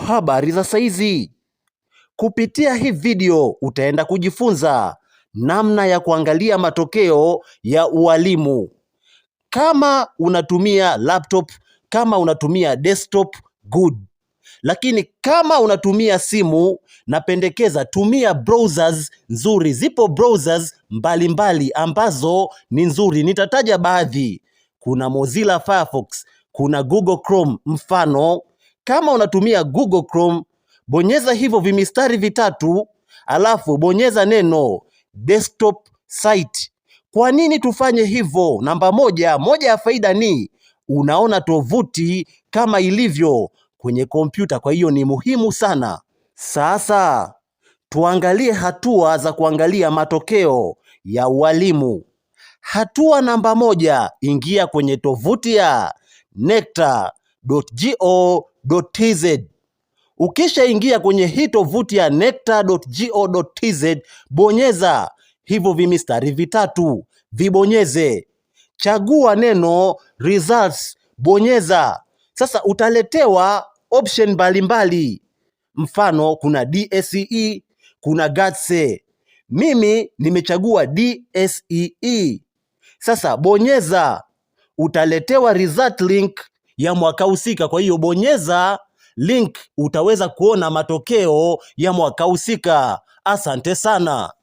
Habari za saizi. Kupitia hii video utaenda kujifunza namna ya kuangalia matokeo ya ualimu. Kama unatumia laptop, kama unatumia desktop, good. Lakini kama unatumia simu, napendekeza tumia browsers nzuri. Zipo browsers mbalimbali ambazo ni nzuri. Nitataja baadhi. Kuna Mozilla Firefox, kuna Google Chrome mfano. Kama unatumia Google Chrome, bonyeza hivyo vimistari vitatu, alafu bonyeza neno desktop site. Kwa nini tufanye hivyo? Namba moja ya faida ni unaona tovuti kama ilivyo kwenye kompyuta, kwa hiyo ni muhimu sana. Sasa tuangalie hatua za kuangalia matokeo ya ualimu. Hatua namba moja, ingia kwenye tovuti ya necta.go.tz. Ukisha ingia kwenye hii tovuti ya necta.go.tz, bonyeza hivyo vimistari vitatu, vibonyeze. Chagua neno results, bonyeza. Sasa utaletewa option mbalimbali. Mfano kuna DSE, kuna GATSE. Mimi nimechagua DSE. Sasa bonyeza, utaletewa result link ya mwaka husika. Kwa hiyo bonyeza link, utaweza kuona matokeo ya mwaka husika. Asante sana.